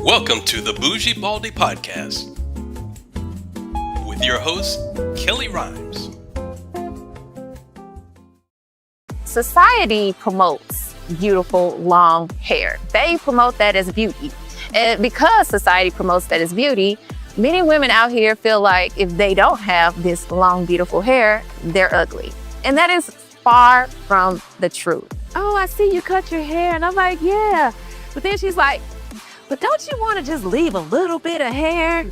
Welcome to the Bougie Baldie Podcast with your host, Kellie Rhymes. Society promotes beautiful long hair. They promote that as beauty. And because society promotes that as beauty, many women out here feel like if they don't have this long, beautiful hair, they're ugly. And that is far from the truth. Oh, I see you cut your hair. And I'm like, yeah. But then she's like, but don't you want to just leave a little bit of hair?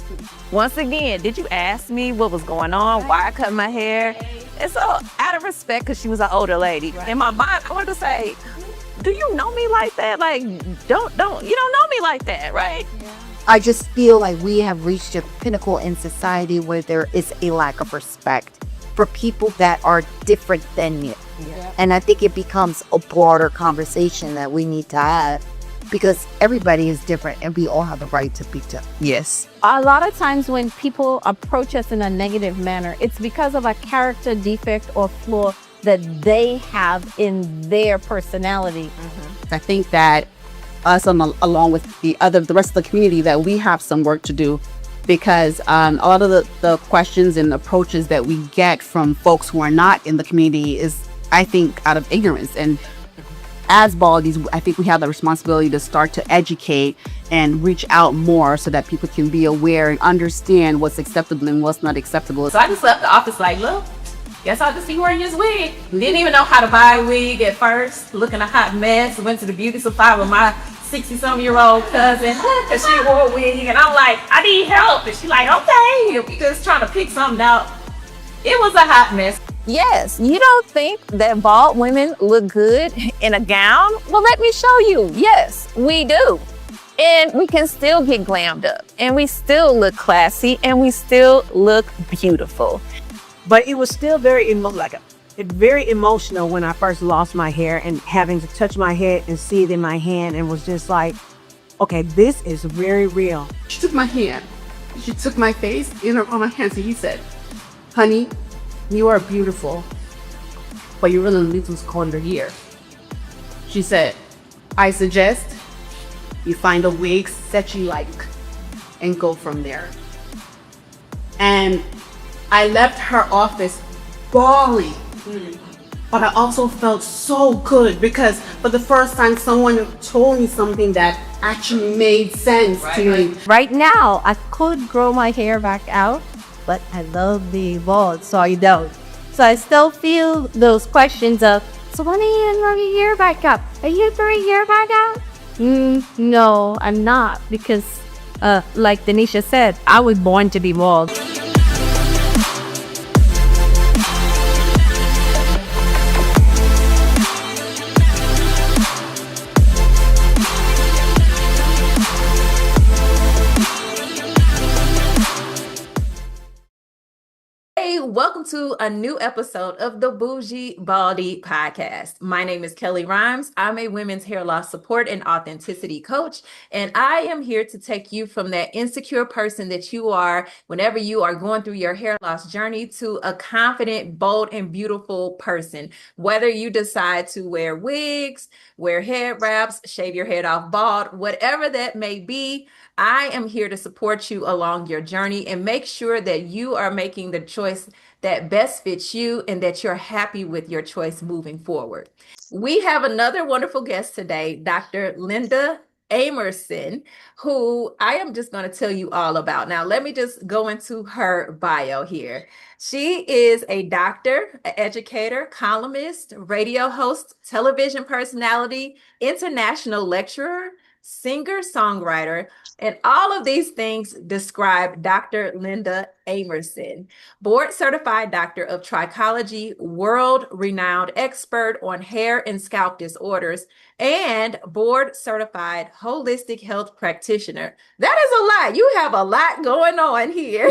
Once again, did you ask me what was going on? Why I cut my hair? And so out of respect, because she was an older lady, in my mind, I wanted to say, do you know me like that? Like, you don't know me like that, right? Yeah. I just feel like we have reached a pinnacle in society where there is a lack of respect for people that are different than you. Yeah. And I think it becomes a broader conversation that we need to have because everybody is different and we all have the right to be different. Yes. A lot of times when people approach us in a negative manner, it's because of a character defect or flaw that they have in their personality. I think that us, along with the rest of the community, that we have some work to do because a lot of the questions and approaches that we get from folks who are not in the community is, I think, out of ignorance. And as baldies, I think we have the responsibility to start to educate and reach out more so that people can be aware and understand what's acceptable and what's not acceptable. So I just left the office like, look, guess I'll just be wearing this wig. Didn't even know how to buy a wig at first. Looking a hot mess. Went to the beauty supply with my 60-some-year-old cousin. And she wore a wig. And I'm like, I need help. And she's like, okay. And we just trying to pick something out. It was a hot mess. Yes, you don't think that bald women look good in a gown? Well, let me show you. Yes, we do. And we can still get glammed up. And we still look classy. And we still look beautiful. But it was still very emotional when I first lost my hair and having to touch my head and see it in my hand and was just like, okay, this is very real. She took my hand. She took my face on my hands and he said, honey, you are beautiful, but you really need to comb your hair. She said, I suggest you find a wig that you like and go from there. And I left her office bawling, but I also felt so good because for the first time someone told me something that actually made sense to me. Right now, I could grow my hair back out, but I love being bald, so I don't. So I still feel those questions of, so when are you going to grow your hair back up? Are you growing your hair back out? No, I'm not, because like Denisha said, I was born to be bald. Welcome to a new episode of the Bougie Baldie Podcast. My name is Kellie Rhymes. I'm a women's hair loss support and authenticity coach, and I am here to take you from that insecure person that you are whenever you are going through your hair loss journey to a confident, bold, and beautiful person. Whether you decide to wear wigs, wear head wraps, shave your head off bald, whatever that may be, I am here to support you along your journey and make sure that you are making the choice that best fits you and that you're happy with your choice moving forward. We have another wonderful guest today, Dr. Linda Amerson, who I am just going to tell you all about. Now, let me just go into her bio here. She is a doctor, an educator, columnist, radio host, television personality, international lecturer, singer, songwriter, and all of these things describe Dr. Linda Amerson, board certified doctor of trichology, world-renowned expert on hair and scalp disorders, and board certified holistic health practitioner. That is a lot. You have a lot going on here.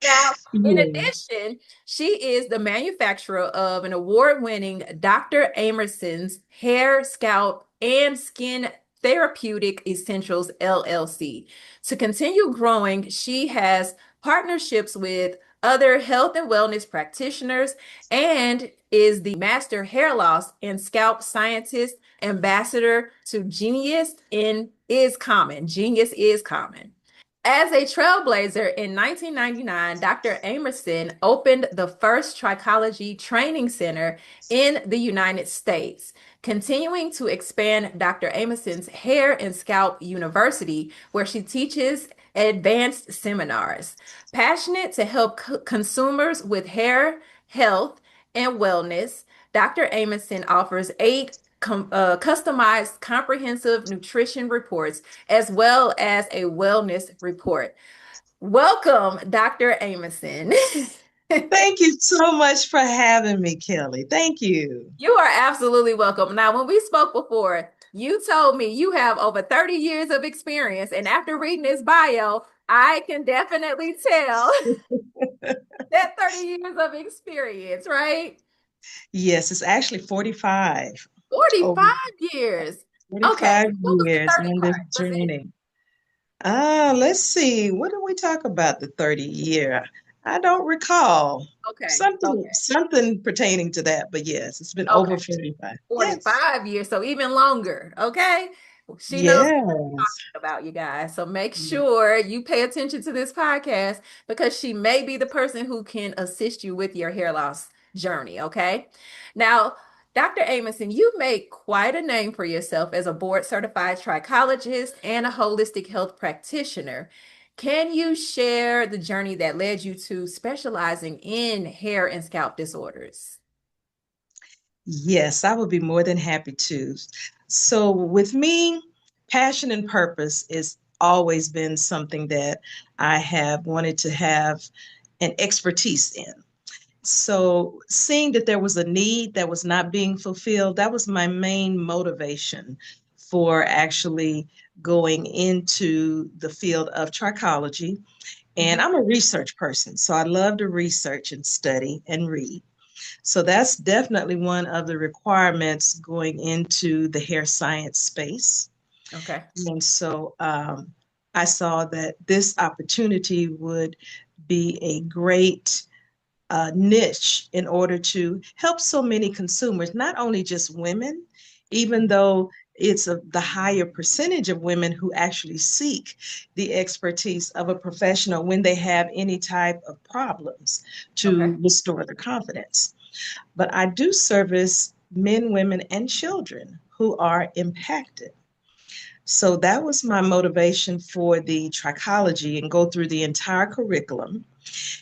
Now, in addition, she is the manufacturer of an award-winning Dr. Amerson's hair, scalp, and skin Therapeutic Essentials LLC. To continue growing, she has partnerships with other health and wellness practitioners, and is the master hair loss and scalp scientist ambassador to Genius is Common. Genius is Common. As a trailblazer in 1999, Dr. Amerson opened the first trichology training center in the United States, continuing to expand Dr. Amerson's Hair and Scalp University, where she teaches advanced seminars. Passionate to help consumers with hair, health, and wellness, Dr. Amerson offers 8 customized comprehensive nutrition reports as well as a wellness report. Welcome, Dr. Amerson. Thank you so much for having me, Kelly. Thank you. You are absolutely welcome. Now, when we spoke before, you told me you have over 30 years of experience, and after reading this bio, I can definitely tell that 30 years of experience, right? Yes, it's actually 45. 45 years. 45 Okay, what was the years 30 in part? this journey. Let's see. What did we talk about the 30 year? I don't recall. Okay. Something pertaining to that, but yes, it's been over 45. 45 years, so even longer. Okay. She knows what we're talking about, you guys. So make sure you pay attention to this podcast because she may be the person who can assist you with your hair loss journey. Okay. Now, Dr. Amerson, you made quite a name for yourself as a board certified trichologist and a holistic health practitioner. Can you share the journey that led you to specializing in hair and scalp disorders? Yes, I would be more than happy to. So with me, passion and purpose has always been something that I have wanted to have an expertise in. So seeing that there was a need that was not being fulfilled, that was my main motivation for actually going into the field of trichology. And I'm a research person, so I love to research and study and read. So that's definitely one of the requirements going into the hair science space. Okay. And so I saw that this opportunity would be a great niche in order to help so many consumers, not only just women, even though it's the higher percentage of women who actually seek the expertise of a professional when they have any type of problems to restore their confidence. But I do service men, women, and children who are impacted. So that was my motivation for the trichology and go through the entire curriculum.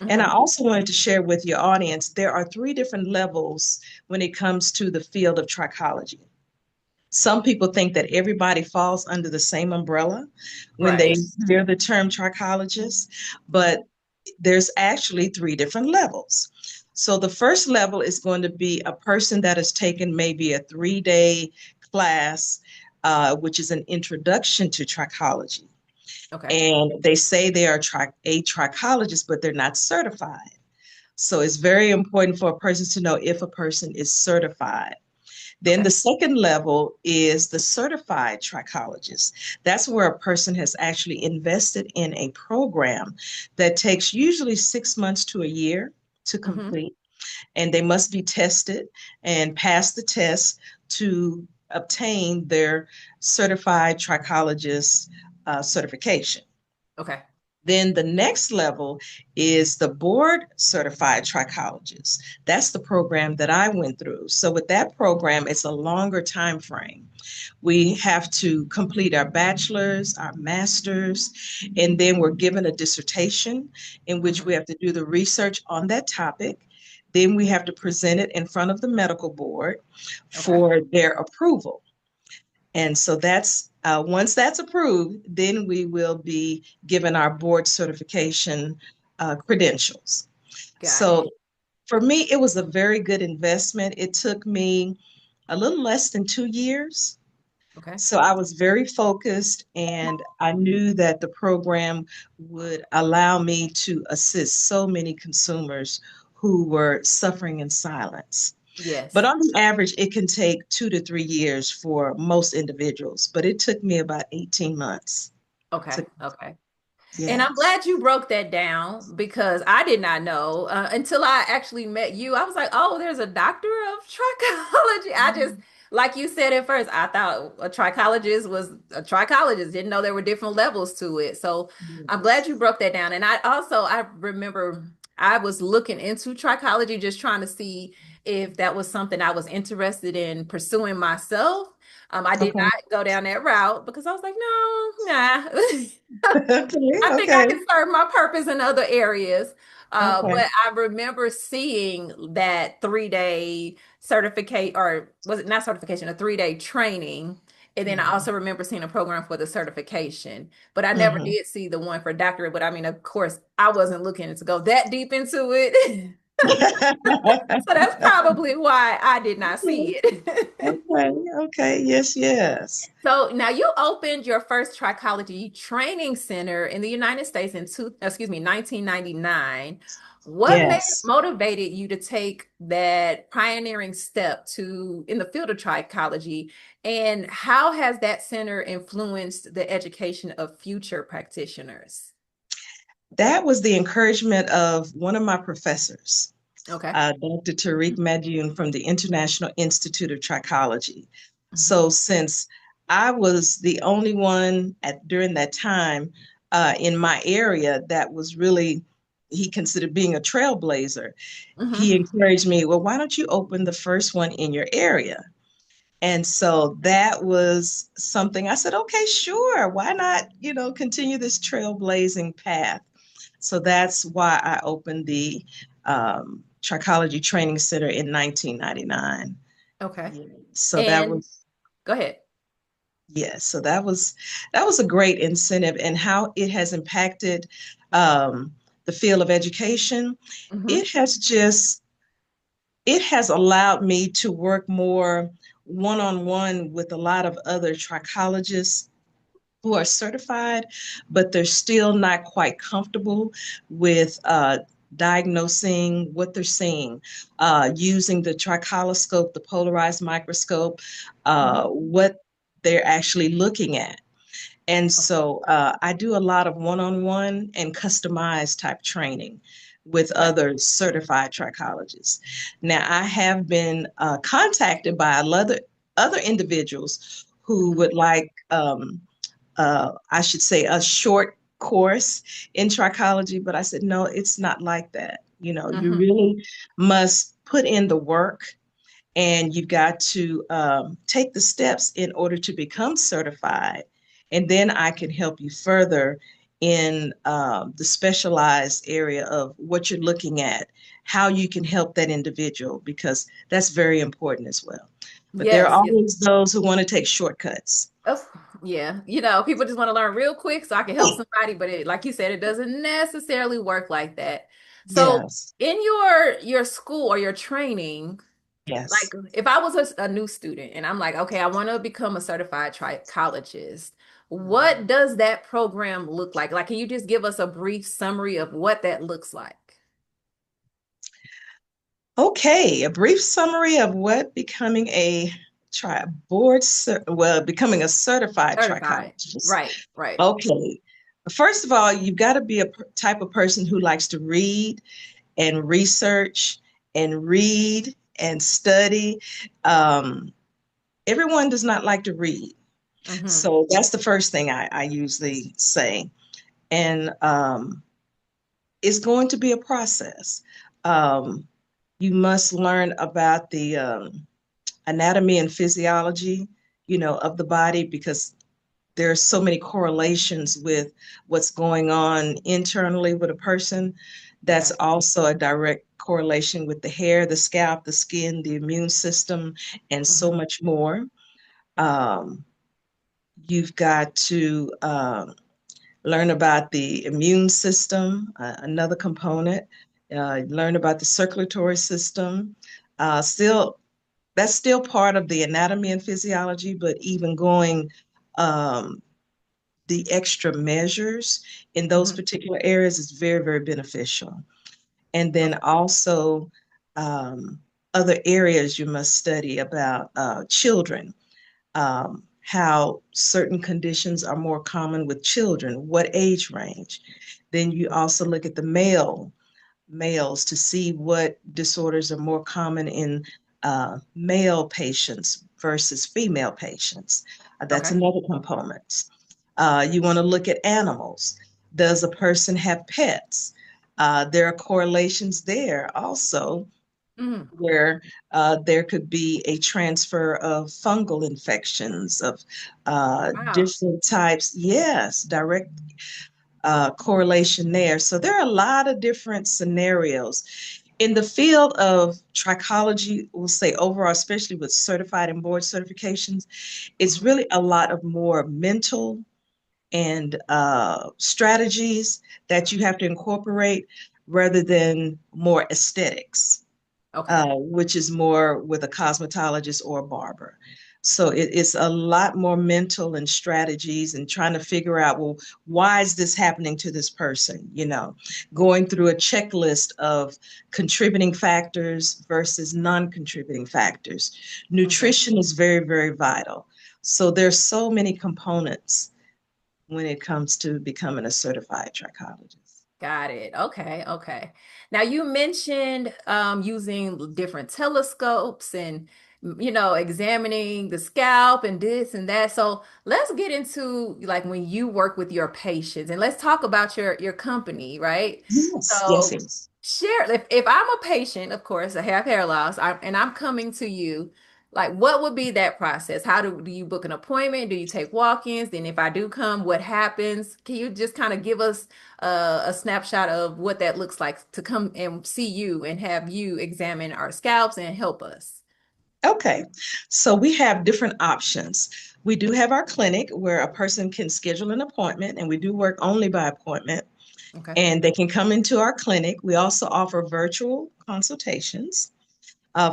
And I also wanted to share with your audience, there are 3 different levels when it comes to the field of trichology. Some people think that everybody falls under the same umbrella when they hear the term trichologist, but there's actually 3 different levels. So the first level is going to be a person that has taken maybe a 3-day class, which is an introduction to trichology. And they say they are a trichologist, but they're not certified. So it's very important for a person to know if a person is certified. Then the second level is the certified trichologist. That's where a person has actually invested in a program that takes usually 6 months to a year to complete. And they must be tested and pass the test to obtain their certified trichologist certification. Okay. Then the next level is the board certified trichologist. That's the program that I went through. So with that program, it's a longer time frame. We have to complete our bachelor's, our master's, and then we're given a dissertation in which we have to do the research on that topic. Then we have to present it in front of the medical board for their approval. And so that's once that's approved, then we will be given our board certification credentials. So for me, it was a very good investment. It took me a little less than 2 years. So I was very focused, and I knew that the program would allow me to assist so many consumers who were suffering in silence. Yes. But on the average, it can take 2 to 3 years for most individuals, but it took me about 18 months. Okay. And I'm glad you broke that down because I did not know until I actually met you. I was like, oh, there's a doctor of trichology. I just, like you said at first, I thought a trichologist was a trichologist, didn't know there were different levels to it. So I'm glad you broke that down. And I remember I was looking into trichology, just trying to see if that was something I was interested in pursuing myself. I did Okay. not go down that route because I was like, no, nah. Okay. I think I Okay. can serve my purpose in other areas. Okay. But I remember seeing that 3-day certificate, or was it not certification, a 3-day training. And then I also remember seeing a program for the certification, but I never Mhm. did see the one for doctorate. But I mean, of course, I wasn't looking to go that deep into it. So that's probably why I did not see it. Okay. Okay. Yes. Yes. So now you opened your first trichology training center in the United States in 1999. Yes. Motivated you to take that pioneering step to in the field of trichology, and how has that center influenced the education of future practitioners? That was the encouragement of one of my professors, Okay. Dr. Tariq Madioun from the International Institute of Trichology. Mhm. So since I was the only one during that time in my area that was really, he considered being a trailblazer, he Mhm. encouraged me, well, why don't you open the first one in your area? And so that was something I said, okay, sure. Why not, continue this trailblazing path? So that's why I opened the Trichology Training Center in 1999. Okay. Yeah. So that And was, go ahead. yes. So that was a great incentive, and how it has impacted the field of education. Mhm. It has just it has allowed me to work more one-on-one with a lot of other trichologists who are certified, but they're still not quite comfortable with diagnosing what they're seeing, using the tricholoscope, the polarized microscope, Mhm. what they're actually looking at. And so I do a lot of one-on-one and customized type training with Okay. other certified trichologists. Now, I have been contacted by other individuals who Mhm. would like, I should say, a short course in trichology, but I said, no, it's not like that. You Mhm. really must put in the work, and you've got to take the steps in order to become certified. And then I can help you further in the specialized area of what you're looking at, how you can help that individual, because that's very important as well. But there are Yes, yes. always those who want to take shortcuts. Oh, yeah. People just want to learn real quick so I can help somebody, but like you said, it doesn't necessarily work like that. So, Yes, in your school or your training, like yes. if I was a new student and I'm like, okay, I want to become a certified trichologist, what does that program look like? Like, can you just give us a brief summary of what that looks like? Okay, a brief summary of what becoming a certified Certified. trichologist. Right, right. Okay. First of all, you've got to be a type of person who likes to read and research and read and study. Um, Everyone does not like to read. Mm-hmm. So that's the first thing I usually say. And it's going to be a process. Um, you must learn about the anatomy and physiology, of the body, because there are so many correlations with what's going on internally with a person. That's Yeah. also a direct correlation with the hair, the scalp, the skin, the immune system, and so Mm-hmm. much more. Um, you've got to learn about the immune system, another component. Learn about the circulatory system. Still, that's still part of the anatomy and physiology, but even going um, the extra measures in those Mm-hmm. particular areas is very, very beneficial. And then Okay. also other areas you must study about children, how certain conditions are more common with children, what age range. Then you also look at the males to see what disorders are more common in male patients versus female patients. That's Okay. another component. You want to look at animals. Does a person have pets? There are correlations there also Mhm. where there could be a transfer of fungal infections of Wow. different types. Yes, direct correlation there. So there are a lot of different scenarios. In the field of trichology, we'll say overall, especially with certified and board certifications, it's Mhm. really a lot of more mental and strategies that you have to incorporate rather than more aesthetics, Okay. which is more with a cosmetologist or a barber. So it's a lot more mental and strategies and trying to figure out, well, why is this happening to this person? Going through a checklist of contributing factors versus non-contributing factors. Okay. Nutrition is very, very vital. So there's so many components when it comes to becoming a certified trichologist. Got it. Okay. Okay. Now you mentioned using different telescopes and examining the scalp and this and that. So let's get into like when you work with your patients and let's talk about your company, right? Yes, yes, So yes. share if I'm a patient, of course, I have hair loss, and I'm coming to you. Like, what would be that process? How do you book an appointment? Do you take walk-ins? Then, if I do come, what happens? Can you just kind of give us a snapshot of what that looks like to come and see you and have you examine our scalps and help us? Okay, so we have different options. We do have our clinic where a person can schedule an appointment, and we do work only by appointment, Okay. and they can come into our clinic. We also offer virtual consultations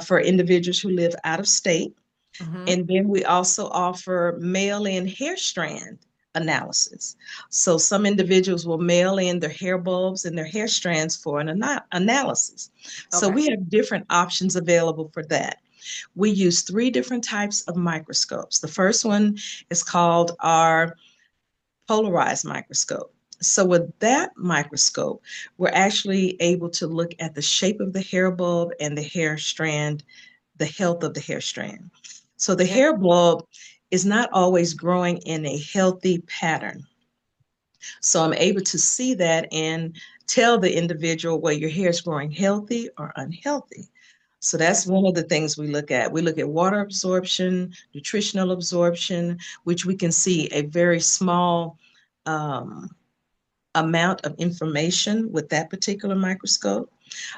for individuals who live out of state. Mm-hmm. And then we also offer mail-in hair strand analysis. So some individuals will mail in their hair bulbs and their hair strands for an analysis. So Okay. we have different options available for that. We use three different types of microscopes. The first one is called our polarized microscope. So with that microscope, we're actually able to look at the shape of the hair bulb and the hair strand, the health of the hair strand. So the Okay. hair bulb is not always growing in a healthy pattern. So I'm able to see that and tell the individual whether your hair is growing healthy or unhealthy. So Okay. that's one of the things we look at. We look at water absorption, nutritional absorption, which we can see a very small um, amount of information with that particular microscope.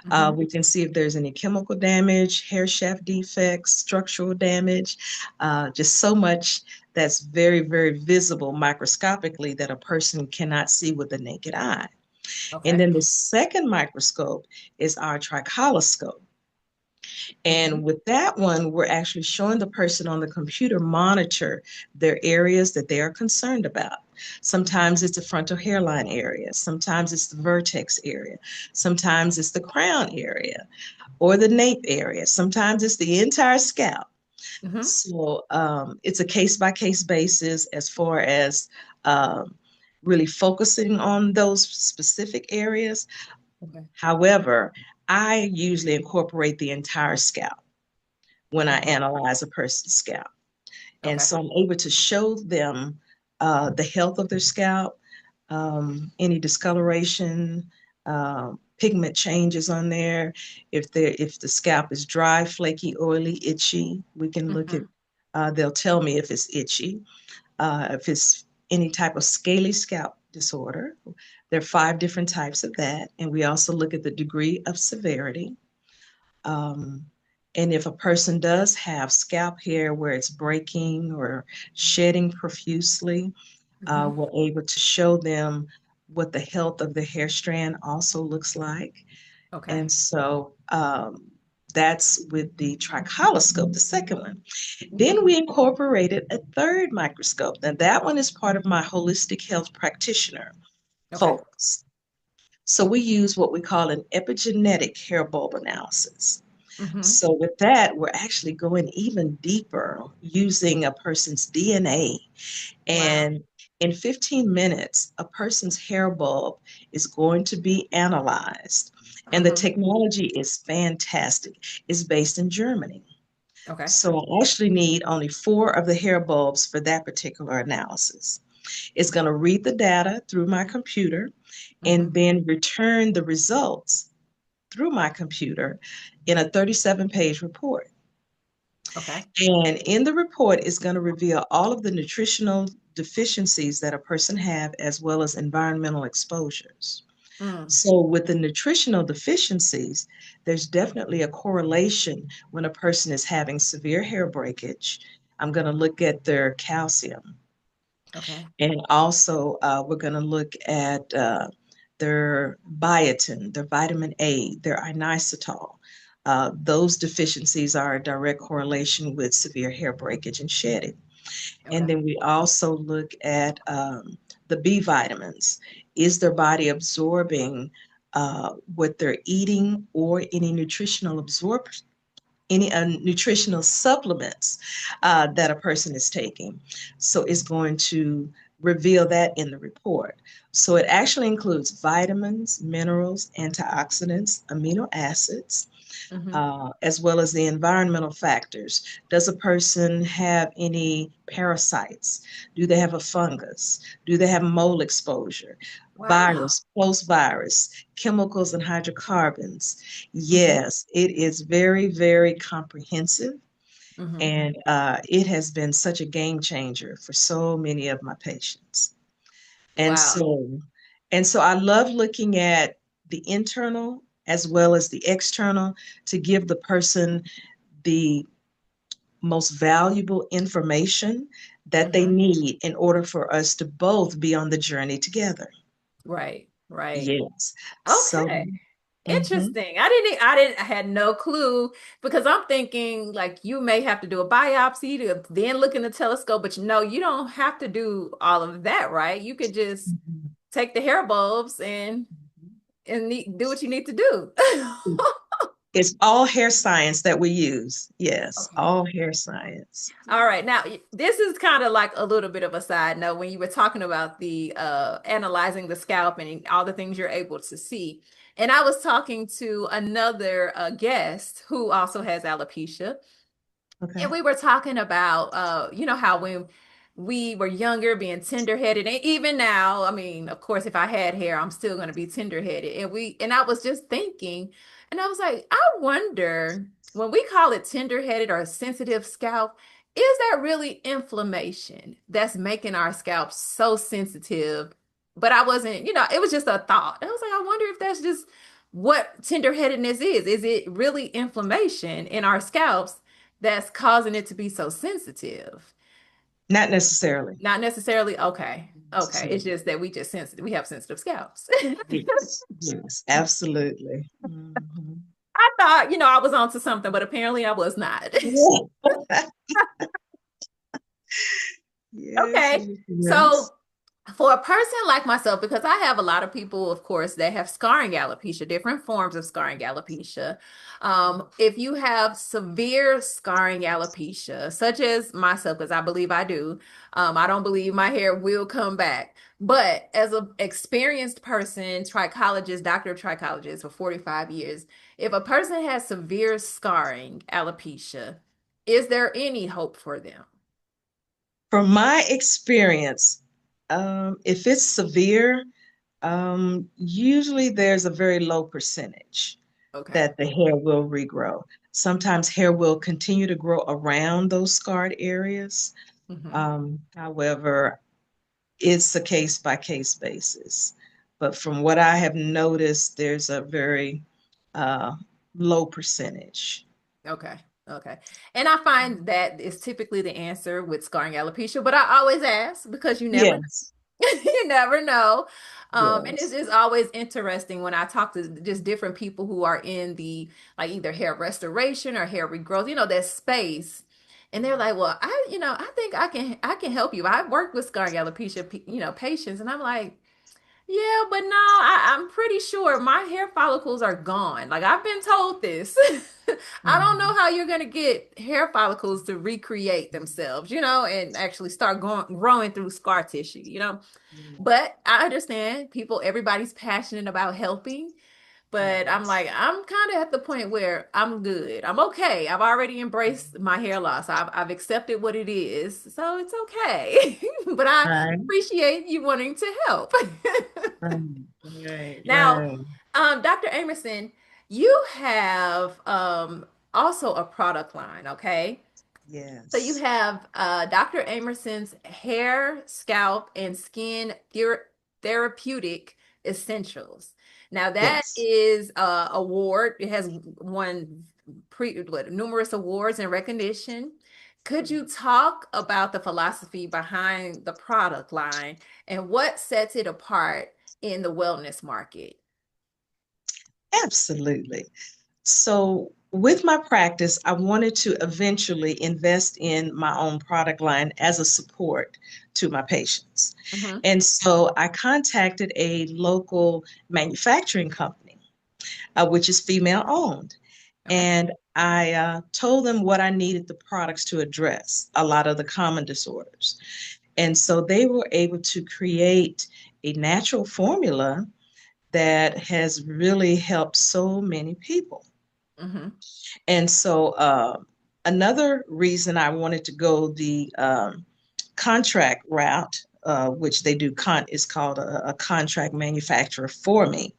Mm-hmm. We can see if there's any chemical damage, hair shaft defects, structural damage, just so much that's very, very visible microscopically that a person cannot see with the naked eye. And Okay. then the second microscope is our tricholoscope. Mm-hmm. And with that one, we're actually showing the person on the computer monitor their areas that they are concerned about. Sometimes it's the frontal hairline area, sometimes it's the vertex area, sometimes it's the crown area or the nape area, sometimes it's the entire scalp. Mm-hmm. So it's a case by case basis as far as really focusing on those specific areas. Okay. However, I usually incorporate the entire scalp when I Okay. analyze a person's scalp. And Okay. so I'm able to show them the health of their scalp, any discoloration, pigment changes on there. If the scalp is dry, flaky, oily, itchy, we can look at, Mm-hmm. they'll tell me if it's itchy. If it's any type of scaly scalp disorder, there are 5 different types of that. And we also look at the degree of severity. Um, and if a person does have scalp hair where it's breaking or shedding profusely, Mm-hmm. we're able to show them what the health of the hair strand also looks like. Okay. And so that's with the tricholoscope, the second one. Then we incorporated a third microscope. And that one is part of my holistic health practitioner Okay. focus. So we use what we call an epigenetic hair bulb analysis. Mm-hmm. So with that, we're actually going even deeper using a person's DNA. Wow. And in 15 minutes, a person's hair bulb is going to be analyzed. And the Mm-hmm. technology is fantastic. It's based in Germany. Okay. So I actually need only 4 of the hair bulbs for that particular analysis. It's going to read the data through my computer Mm-hmm. and then return the results through my computer in a 37-page report. Okay. And in the report, it's going to reveal all of the nutritional deficiencies that a person have, as well as environmental exposures. Mm. So with the nutritional deficiencies, there's definitely a correlation when a person is having severe hair breakage. I'm going to look at their calcium. Okay. And also, we're going to look at their biotin, their vitamin A, their inositol. Those deficiencies are a direct correlation with severe hair breakage and shedding. And Okay. then we also look at the B vitamins. Is their body absorbing what they're eating, or any nutritional absorption, any nutritional supplements that a person is taking? So it's going to reveal that in the report. So it actually includes vitamins, minerals, antioxidants, amino acids, Mm-hmm. as well as the environmental factors. Does a person have any parasites? Do they have a fungus? Do they have mold exposure? Wow. Virus, post virus, chemicals and hydrocarbons. Mm-hmm. Yes, it is very, very comprehensive. Mm-hmm. And it has been such a game changer for so many of my patients. And Wow. so, and so I love looking at the internal as well as the external to give the person the most valuable information that they Mm-hmm. need in order for us to both be on the journey together. Right. Right. Yes. So, Okay. mhm. Interesting. I had no clue because I'm thinking like you may have to do a biopsy to then look in the telescope, but no, you don't have to do all of that, right? You could just take the hair bulbs and do what you need to do. It's all hair science that we use. Yes, Okay. all hair science. All right. Now, this is kind of like a little bit of a side note when you were talking about the analyzing the scalp and all the things you're able to see. And I was talking to another guest who also has alopecia. Okay. And we were talking about, how when we were younger, being tender-headed, and even now, I mean, of course, if I had hair, I'm still going to be tender-headed. And I was just thinking, and I was like, I wonder when we call it tender-headed or a sensitive scalp, is that really inflammation that's making our scalp so sensitive? But I wasn't, it was just a thought. I was like, I wonder if that's just what tender-headedness is. Is it really inflammation in our scalps that's causing it to be so sensitive? Not necessarily. Not necessarily. Okay. Okay. So, It's just that we have sensitive scalps. yes, yes, absolutely. Mhm. I thought, I was onto something, but apparently I was not. Yeah. Yes, Okay. yes. So for a person like myself, because I have a lot of people, of course, that have scarring alopecia, different forms of scarring alopecia. If you have severe scarring alopecia, such as myself, because I believe I do, I don't believe my hair will come back. But as an experienced person, trichologist, doctor of trichologist for 45 years, if a person has severe scarring alopecia, is there any hope for them? From my experience, if it's severe, usually there's a very low percentage Okay. that the hair will regrow. Sometimes hair will continue to grow around those scarred areas. Hmm. However, it's a case by case basis. But from what I have noticed, there's a very uh, low percentage. Okay. Okay. And I find that is typically the answer with scarring alopecia, but I always ask because you never Yes, you never know. And it's yes. just always interesting when I talk to just different people who are in the like either hair restoration or hair regrowth, that space. And they're like, well, I think I can help you. I've worked with scarring alopecia, patients, and I'm like, Yeah, but no, I'm pretty sure my hair follicles are gone. Like I've been told this. I don't know Mhm. how you're gonna get hair follicles to recreate themselves, and actually start growing through scar tissue, But I understand people, everybody's passionate about helping. But I'm Yes. like, I'm kind of at the point where I'm good. I'm okay. I've already embraced my hair loss. I've accepted what it is. So it's okay. But I Right, appreciate you wanting to help. right, right, Now, right. Dr. Amerson, you have also a product line, okay? So you Yes, have Dr. Amerson's hair, scalp, and skin therapeutic essentials. Now that yes. is award. It has won numerous awards and recognition. Could you talk about the philosophy behind the product line and what sets it apart in the wellness market? Absolutely. So, with my practice, I wanted to eventually invest in my own product line as a support to my patients. Mm-hmm. And so I contacted a local manufacturing company, which is female owned. Okay. And I told them what I needed the products to address, a lot of the common disorders. And so they were able to create a natural formula that has really helped so many people. Mm-hmm. And so another reason I wanted to go the contract route, which they do is called a contract manufacturer for me.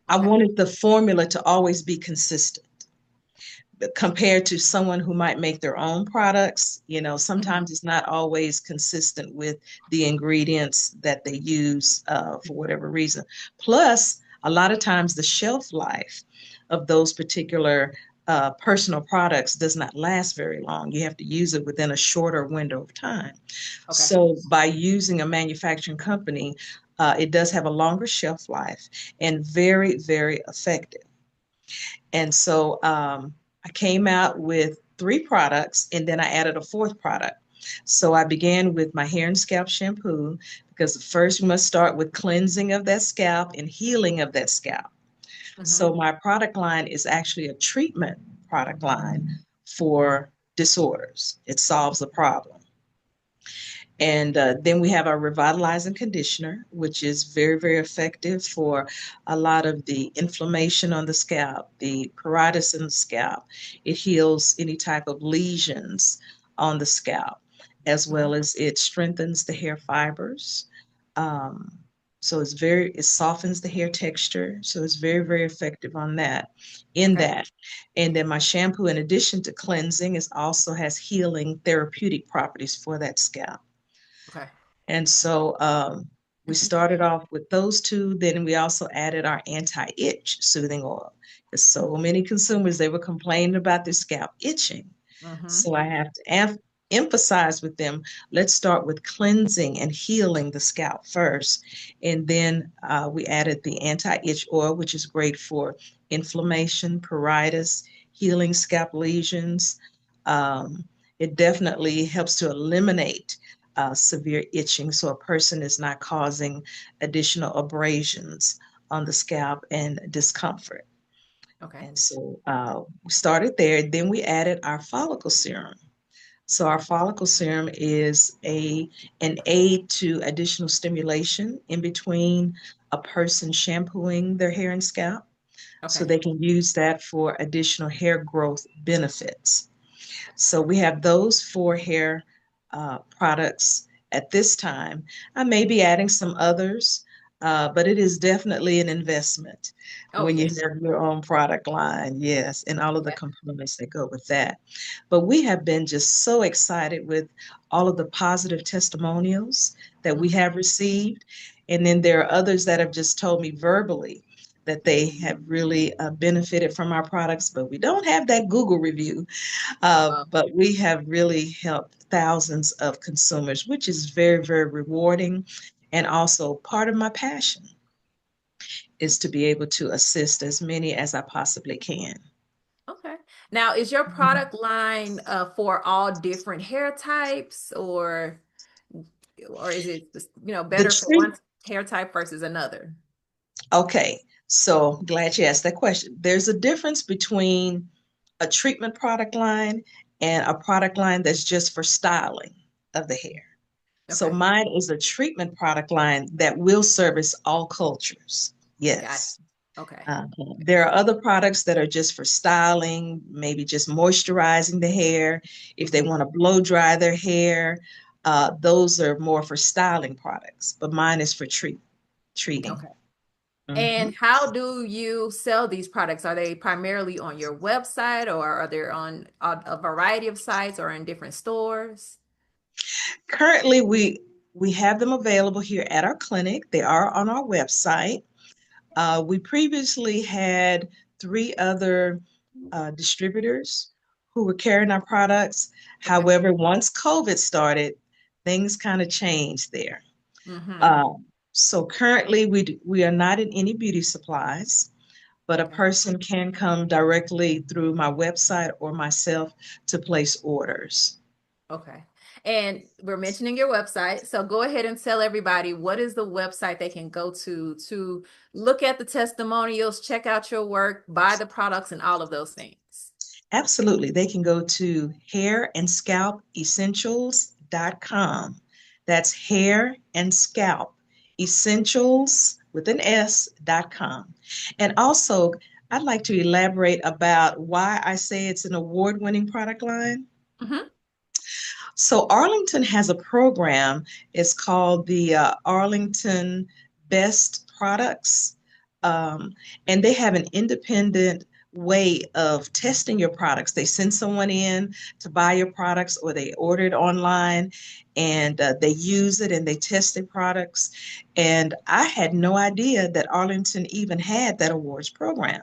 I Okay. wanted the formula to always be consistent compared to someone who might make their own products. Mm-hmm. Sometimes it's not always consistent with the ingredients that they use for whatever reason. Plus, a lot of times the shelf life of those particular personal products does not last very long. You have to use it within a shorter window of time. Okay. So, by using a manufacturing company, it does have a longer shelf life and very, very effective. And so I came out with three products and then I added a fourth product. So I began with my hair and scalp shampoo because first we must start with cleansing of that scalp and healing of that scalp. Mm-hmm. So my product line is actually a treatment product line for disorders. It solves a problem. And then we have our revitalizing conditioner, which is very, very effective for a lot of the inflammation on the scalp, the pruritus in the scalp. It heals any type of lesions on the scalp, as Mm-hmm. well as it strengthens the hair fibers. Um, so it softens the hair texture. So it's very, very effective on that, in Okay. that. And then my shampoo, in addition to cleansing, is also has healing therapeutic properties for that scalp. Okay. And so we started off with those two. Then we also added our anti-itch soothing oil. Because so many consumers, they were complaining about their scalp itching. Mm-hmm. So I have to emphasize with them, let's start with cleansing and healing the scalp first. And then we added the anti-itch oil, which is great for inflammation, pruritus, healing scalp lesions. Um, it definitely helps to eliminate severe itching so a person is not causing additional abrasions on the scalp and discomfort. Okay. And so we started there. Then we added our follicle serum. So our follicle serum is an aid to additional stimulation in between a person shampooing their hair and scalp. So Okay. they can use that for additional hair growth benefits. So we have those four hair products at this time. I may be adding some others, but it is definitely an investment Oh, when you yes. have your own product line, yes, and all of the Yeah. components that go with that. But we have been just so excited with all of the positive testimonials that we Mhm. have received. And then there are others that have just told me verbally that they have really benefited from our products, but we don't have that Google review. Wow. But we have really helped thousands of consumers, which is very, very rewarding. And also part of my passion is to be able to assist as many as I possibly can. Okay. Now, is your Mhm. product line for all different hair types, or is it The better for treat one? hair type versus another? Okay, so glad you asked that question. There's a difference between a treatment product line and a product line that's just for styling of the hair. So Okay. mine is a treatment product line that will service all cultures. Gotcha. Yes. Okay. There are other products that are just for styling, maybe just moisturizing the hair. If they want to blow dry their hair, those are more for styling products, but mine is for treating. Okay. And Mhm. how do you sell these products? Are they primarily on your website, or are they on a variety of sites or in different stores? Currently, we have them available here at our clinic. They are on our website. We previously had three other distributors who were carrying our products. Okay. However, once COVID started, things kind of changed there. Mm-hmm. Uh, so currently, we are not in any beauty supplies, but a Okay. person can come directly through my website or myself to place orders. Okay. And we're mentioning your website. So go ahead and tell everybody, what is the website they can go to look at the testimonials, check out your work, buy the products, and all of those things. Absolutely. They can go to hairandscalpessentials.com. That's hair and scalp essentials with an S.com. And also, I'd like to elaborate about why I say it's an award-winning product line. Mm-hmm. So Arlington has a program. It's called the Arlington Best Products. And they have an independent way of testing your products. They send someone in to buy your products, or they order it online, and they use it and they test their products. And I had no idea that Arlington even had that awards program.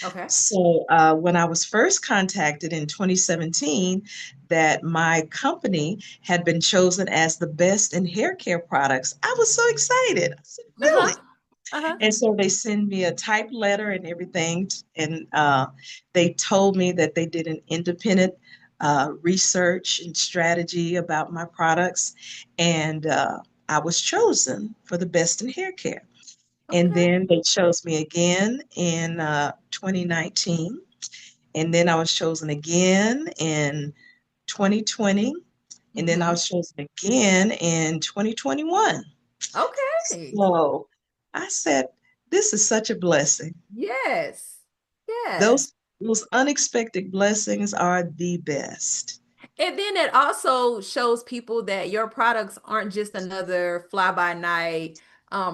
Okay. So when I was first contacted in 2017, that my company had been chosen as the best in hair care products, I was so excited. I said, Uh-huh. really? Uh-huh. And so they send me a typed letter and everything. And they told me that they did an independent research and strategy about my products. And I was chosen for the best in hair care. And Okay. then they chose me again in 2019. And then I was chosen again in 2020. And then I Mm-hmm. was chosen again in 2021. Okay. So I said, this is such a blessing. Yes. Yes. Those unexpected blessings are the best. And then it also shows people that your products aren't just another fly-by-night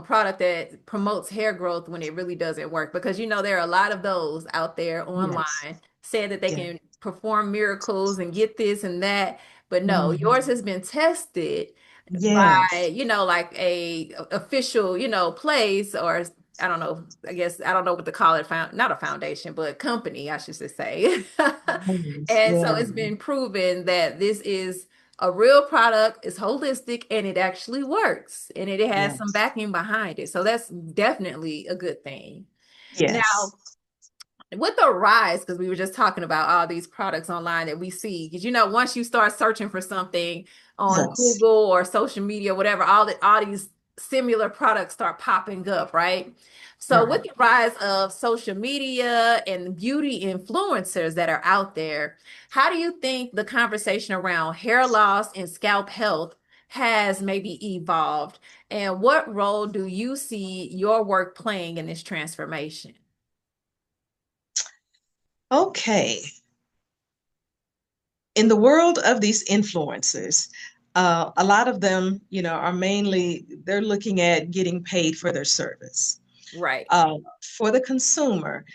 product that promotes hair growth when it really doesn't work. Because there are a lot of those out there Yes. online saying that they Yeah. can perform miracles and get this and that. But no, yours Mhm. has been tested Yes. by, like a official, place, or I don't know, I guess I don't know what to call it, not a foundation, but company, I should say. Yes. And so Yeah. it's been proven that this is a real product, it's holistic, and it actually works, and it has some Yes. backing behind it. So that's definitely a good thing. Yes. Now, with the rise, because we were just talking about all these products online that we see, because once you start searching for something on Yes. Google or social media, whatever, all these similar products start popping up, right? So with Right. the rise of social media and beauty influencers that are out there, how do you think the conversation around hair loss and scalp health has maybe evolved? And what role do you see your work playing in this transformation? Okay. In the world of these influencers, a lot of them, are mainly they're looking at getting paid for their service. Right. For the consumer,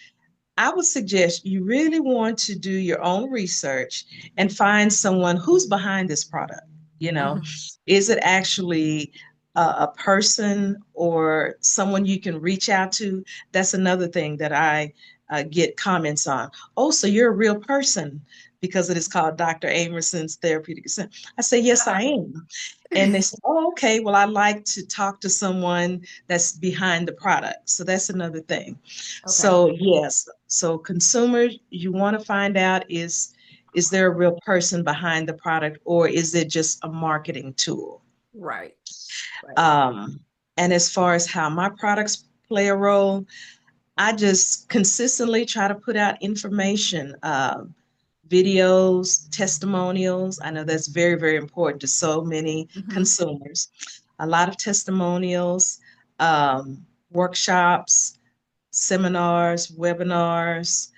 I would suggest you really want to do your own research and find someone who's behind this product. You know, Mhm. is it actually a person or someone you can reach out to? That's another thing that I get comments on. Oh, so you're a real person because it is called Dr. Amerson's therapeutic. I say, yes, I am. And they say, oh, okay, well, I like to talk to someone that's behind the product. So that's another thing. Okay. So yes, so consumers, you want to find out is there a real person behind the product or is it just a marketing tool? Right. Right. Um, And as far as how my products play a role, I just consistently try to put out information, videos, testimonials. I know that's very, very important to so many consumers. A lot of testimonials, workshops, seminars, webinars,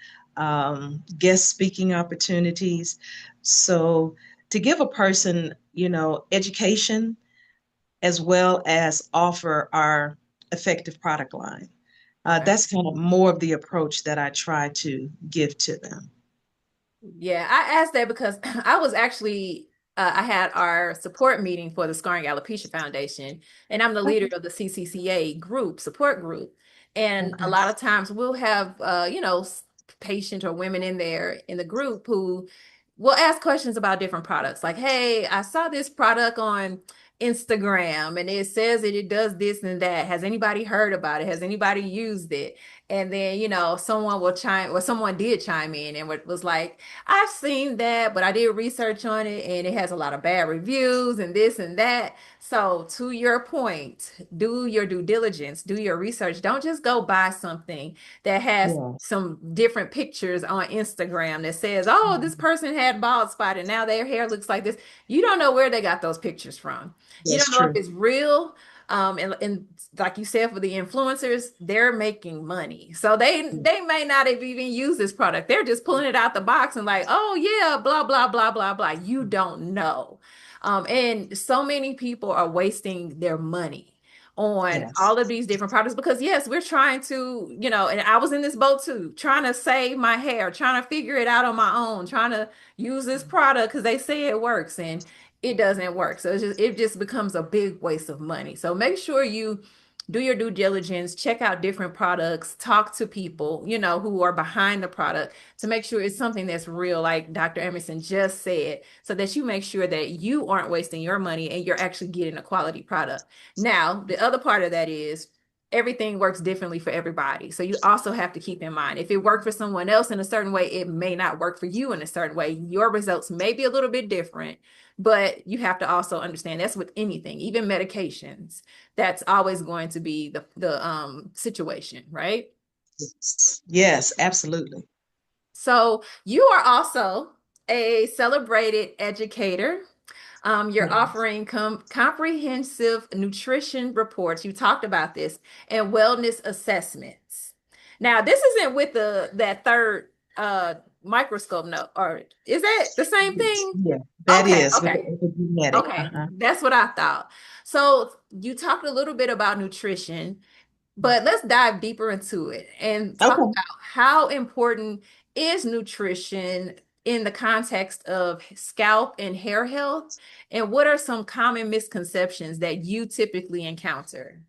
guest speaking opportunities. So to give a person, education as well as offer our effective product line. That's kind of more of the approach that I try to give to them. Yeah, I asked that because I was actually I had our support meeting for the Scarring Alopecia Foundation, and I'm the leader of the CCCA group, support group. And a lot of times we'll have patient or women in there in the group who will ask questions about different products. Like, hey, I saw this product on Instagram and it says that it does this and that. Has anybody heard about it? Has anybody used it? And then, someone did chime in and was like, I've seen that, but I did research on it and it has a lot of bad reviews and this and that. So, to your point, do your due diligence, do your research. Don't just go buy something that has some different pictures on Instagram that says, oh, this person had bald spot and now their hair looks like this. You don't know where they got those pictures from. You don't know if it's real. And like you said, for the influencers, they're making money. So they may not have even used this product. They're just pulling it out the box and like, oh yeah, blah, blah, blah, blah, blah. You don't know. And so many people are wasting their money on all of these different products because yes, we're trying to, and I was in this boat too, trying to save my hair, trying to figure it out on my own, trying to use this product because they say it works and it doesn't work. So it just becomes a big waste of money. So make sure you do your due diligence, check out different products, talk to people, who are behind the product to make sure it's something that's real, like Dr. Amerson just said, so that you make sure that you aren't wasting your money and you're actually getting a quality product. Now, the other part of that is everything works differently for everybody. So you also have to keep in mind, if it worked for someone else in a certain way, it may not work for you in a certain way. Your results may be a little bit different, but you have to also understand that's with anything, even medications. That's always going to be the situation, right? Yes, absolutely. So you are also a celebrated educator. You're offering comprehensive nutrition reports. You talked about this and wellness assessments. Now, this isn't with that third microscope, no, or is that the same thing? Yeah, that is okay. with epigenetic. Okay, that's what I thought. So you talked a little bit about nutrition, but let's dive deeper into it and talk about how important is nutrition in the context of scalp and hair health, and what are some common misconceptions that you typically encounter?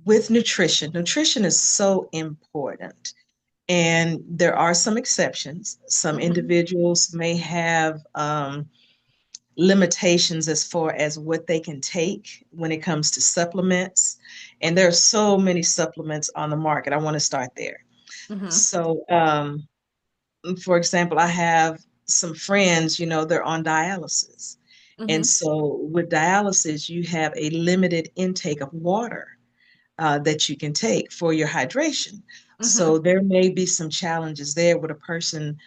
With nutrition is so important. And there are some exceptions. Some individuals may have limitations as far as what they can take when it comes to supplements. And there are so many supplements on the market. I want to start there. So, for example, I have some friends, they're on dialysis. And so with dialysis, you have a limited intake of water that you can take for your hydration. So there may be some challenges there with a person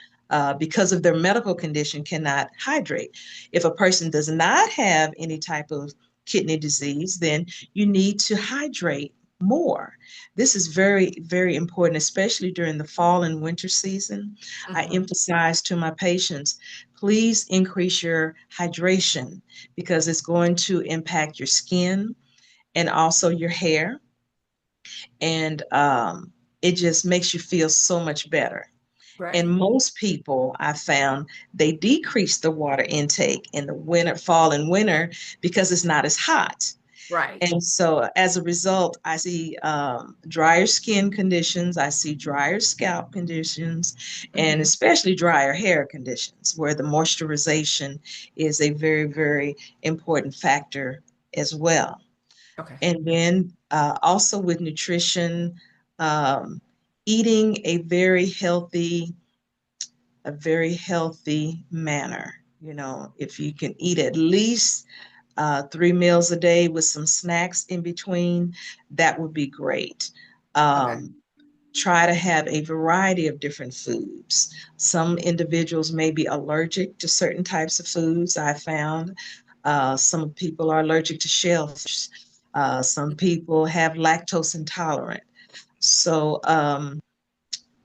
because of their medical condition cannot hydrate. If a person does not have any type of kidney disease, then you need to hydrate more. This is very, very important, especially during the fall and winter season. I emphasize to my patients, please increase your hydration because it's going to impact your skin and also your hair. And it just makes you feel so much better. Right. And most people I found they decrease the water intake in the fall and winter because it's not as hot. Right. And so as a result, I see drier skin conditions, I see drier scalp conditions, and especially drier hair conditions where the moisturization is a very, very important factor as well. Okay. And then also with nutrition, eating a very healthy manner. If you can eat at least 3 meals a day with some snacks in between, that would be great. Okay. Try to have a variety of different foods. Some individuals may be allergic to certain types of foods, I found. Some people are allergic to shellfish. Some people have lactose intolerant. So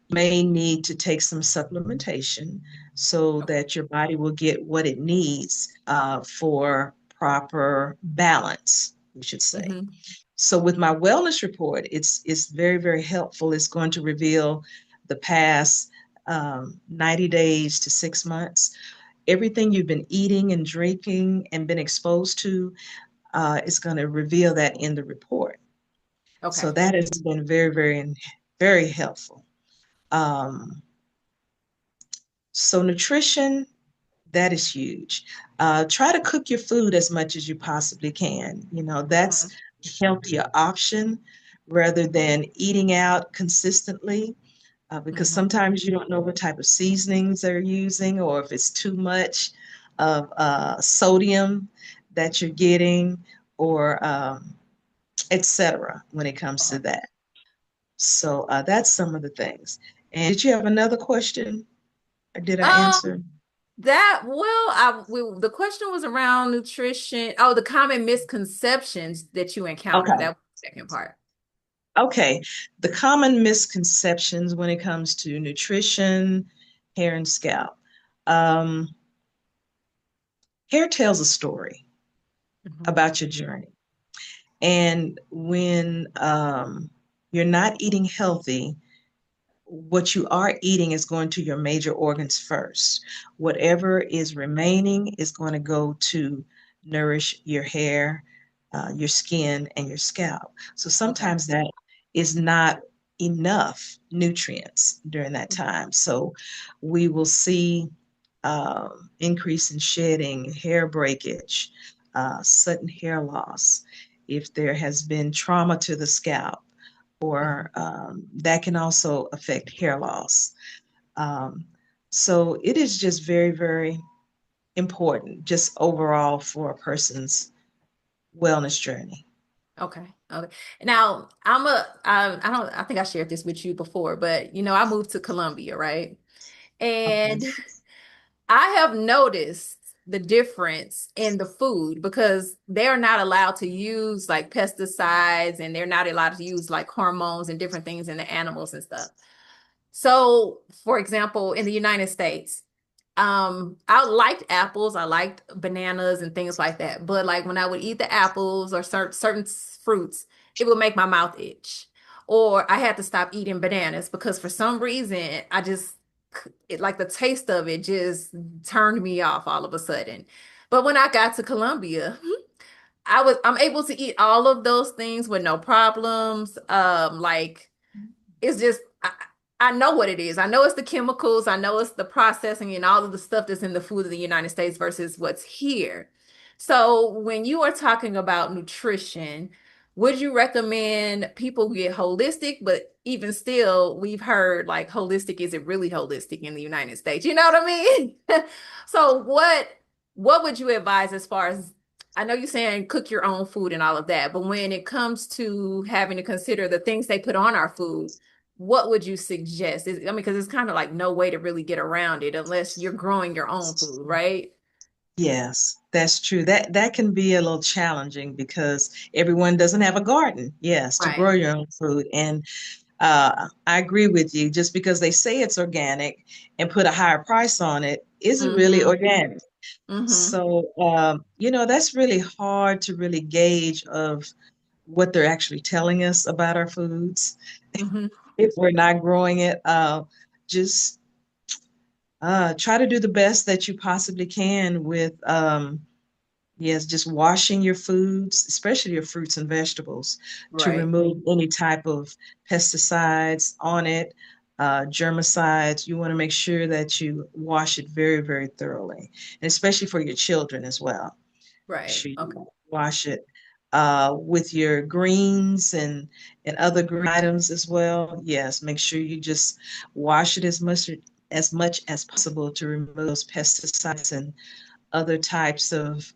may need to take some supplementation so that your body will get what it needs for proper balance, we should say. Mm-hmm. So with my wellness report, it's very, very helpful. It's going to reveal the past 90 days to 6 months. Everything you've been eating and drinking and been exposed to is going to reveal that in the report. Okay. So that has been very, very, very helpful. So nutrition, that is huge. Try to cook your food as much as you possibly can. You know, that's a healthier option rather than eating out consistently, because sometimes you don't know what type of seasonings they're using or if it's too much of sodium that you're getting or etc. when it comes to that. So that's some of the things. And did you have another question? Or did I answer? The question was around nutrition. Oh, the common misconceptions that you encounter. Okay. That was the second part. Okay. The common misconceptions when it comes to nutrition, hair, and scalp. Hair tells a story about your journey. And when you're not eating healthy, what you are eating is going to your major organs first. Whatever is remaining is going to go to nourish your hair, your skin, and your scalp. So sometimes that is not enough nutrients during that time. So we will see increase in shedding, hair breakage, sudden hair loss. If there has been trauma to the scalp, or that can also affect hair loss. So it is just very, very important, just overall for a person's wellness journey. Okay. Now I think I shared this with you before, but you know, I moved to Colombia, right? And I have noticed the difference in the food because they're not allowed to use like pesticides and they're not allowed to use like hormones and different things in the animals and stuff. So, for example, in the United States, I liked apples, I liked bananas and things like that. But like when I would eat the apples or certain fruits, it would make my mouth itch. Or I had to stop eating bananas because for some reason like the taste of it just turned me off all of a sudden. But when I got to Colombia, I'm able to eat all of those things with no problems. Like it's just I know what it is. I know it's the chemicals. I know it's the processing and all of the stuff that's in the food of the United States versus what's here. So when you are talking about nutrition, would you recommend people get holistic? But even still, we've heard like holistic isn't really holistic in the United States. You know what I mean? So what would you advise as far as I know you're saying cook your own food and all of that, but when it comes to having to consider the things they put on our food, what would you suggest? Because it's kind of like no way to really get around it unless you're growing your own food, right? Yes, that's true. That can be a little challenging because everyone doesn't have a garden, yes, to grow your own food. And I agree with you. Just because they say it's organic and put a higher price on it, isn't really organic. So, that's really hard to really gauge of what they're actually telling us about our foods. If we're not growing it, just try to do the best that you possibly can with, just washing your foods, especially your fruits and vegetables, to remove any type of pesticides on it, germicides. You want to make sure that you wash it very, very thoroughly, and especially for your children as well. Right. Sure you wash it with your greens and other green items as well. Yes, make sure you just wash it as much as possible to remove those pesticides and other types of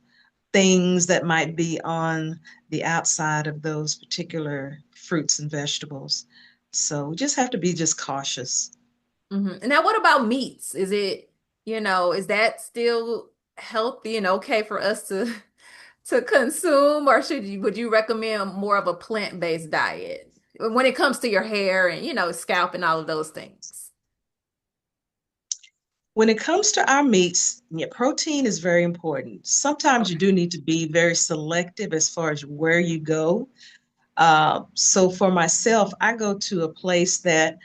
things that might be on the outside of those particular fruits and vegetables. So we just have to be just cautious. And now what about meats? Is it, is that still healthy and okay for us to consume, or would you recommend more of a plant-based diet when it comes to your hair and, scalp and all of those things? When it comes to our meats, yeah, protein is very important. Sometimes you Okay. do need to be very selective as far as where you go. So for myself, I go to a place that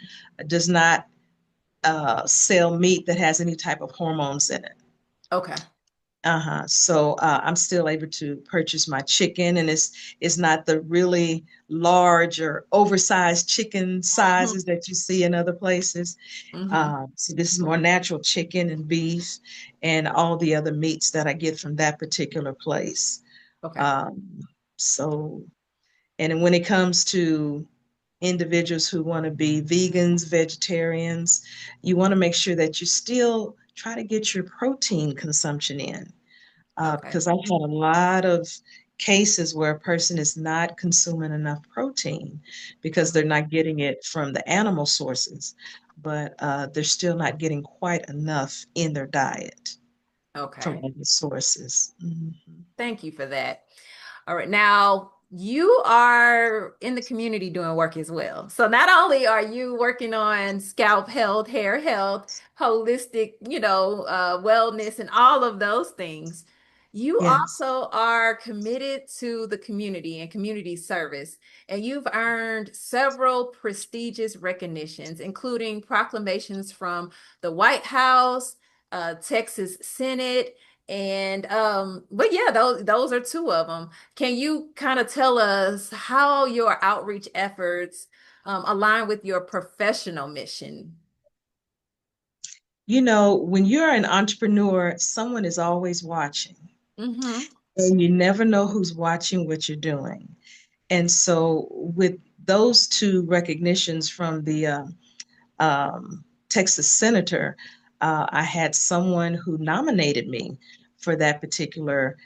does not sell meat that has any type of hormones in it. Okay. So I'm still able to purchase my chicken, and it's not the really large or oversized chicken sizes that you see in other places. Mm-hmm. So this is more natural chicken and beef and all the other meats that I get from that particular place. Okay. Um, so, and when it comes to individuals who want to be vegans, vegetarians, you want to make sure that you still try to get your protein consumption in. Okay. Because I've had a lot of cases where a person is not consuming enough protein because they're not getting it from the animal sources, but they're still not getting quite enough in their diet from Okay. other sources. Mhm. Thank you for that. All right. Now, you are in the community doing work as well. So not only are you working on scalp health, hair health, holistic, wellness and all of those things, you Yes. also are committed to the community and community service. And you've earned several prestigious recognitions, including proclamations from the White House, Texas Senate, and but yeah, those are two of them. Can you kind of tell us how your outreach efforts align with your professional mission? When you're an entrepreneur, someone is always watching, Mm-hmm. and you never know who's watching what you're doing. And so, with those two recognitions from the Texas senator, I had someone who nominated me for that particular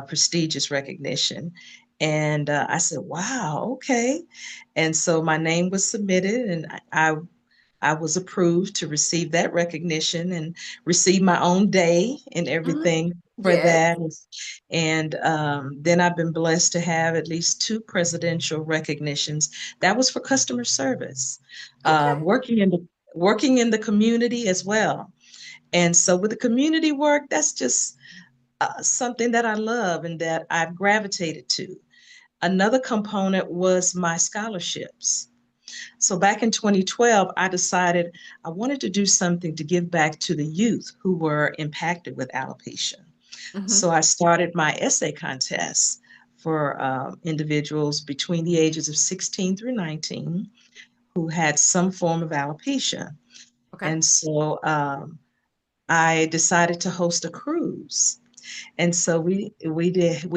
prestigious recognition. And I said, wow, okay. And so my name was submitted, and I was approved to receive that recognition and receive my own day and Mm-hmm. everything for Yes. that. And then I've been blessed to have at least two presidential recognitions. That was for customer service, Okay. working in the community as well. And so with the community work, that's just something that I love and that I've gravitated to. Another component was my scholarships. So back in 2012, I decided I wanted to do something to give back to the youth who were impacted with alopecia. Mm-hmm. So I started my essay contest for individuals between the ages of 16 through 19 who had some form of alopecia. Okay. And so I decided to host a cruise. And so we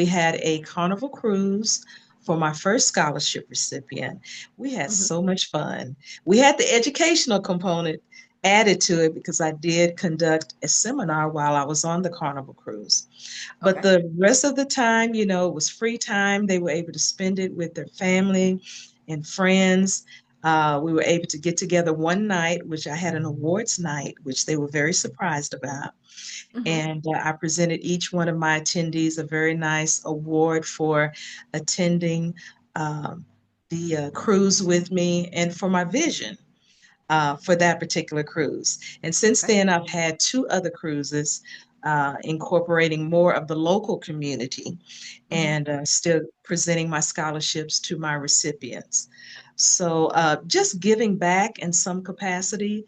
had a carnival cruise for my first scholarship recipient. We had Mm-hmm. so much fun. We had the educational component added to it because I did conduct a seminar while I was on the carnival cruise. But Okay. the rest of the time, it was free time. They were able to spend it with their family and friends. We were able to get together one night, which I had an awards night, which they were very surprised about. Mm-hmm. And I presented each one of my attendees a very nice award for attending um, the cruise with me and for my vision for that particular cruise. And since Okay. then, I've had two other cruises incorporating more of the local community Mm-hmm. and still presenting my scholarships to my recipients. So just giving back in some capacity,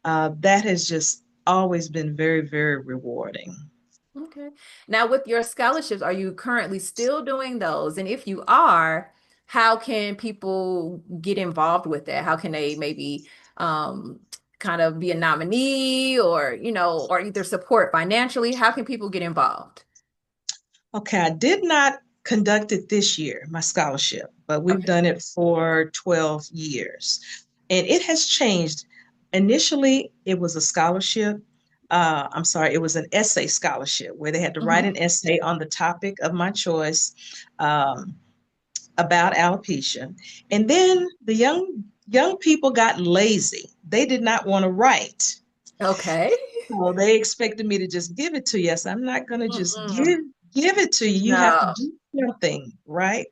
that has just always been very, very rewarding. Okay. Now, with your scholarships, are you currently still doing those? And if you are, how can people get involved with that? How can they maybe um, kind of be a nominee or, or either support financially? How can people get involved? Okay, I did not conduct it this year, my scholarship, but we've Okay. done it for 12 years. And it has changed. Initially, it was a scholarship. I'm sorry, it was an essay scholarship where they had to write an essay on the topic of my choice um, about alopecia. And then the young people got lazy. They did not want to write. Okay. So they expected me to just give it to you. So I'm not going to just give it to you. You have to No. do something, right?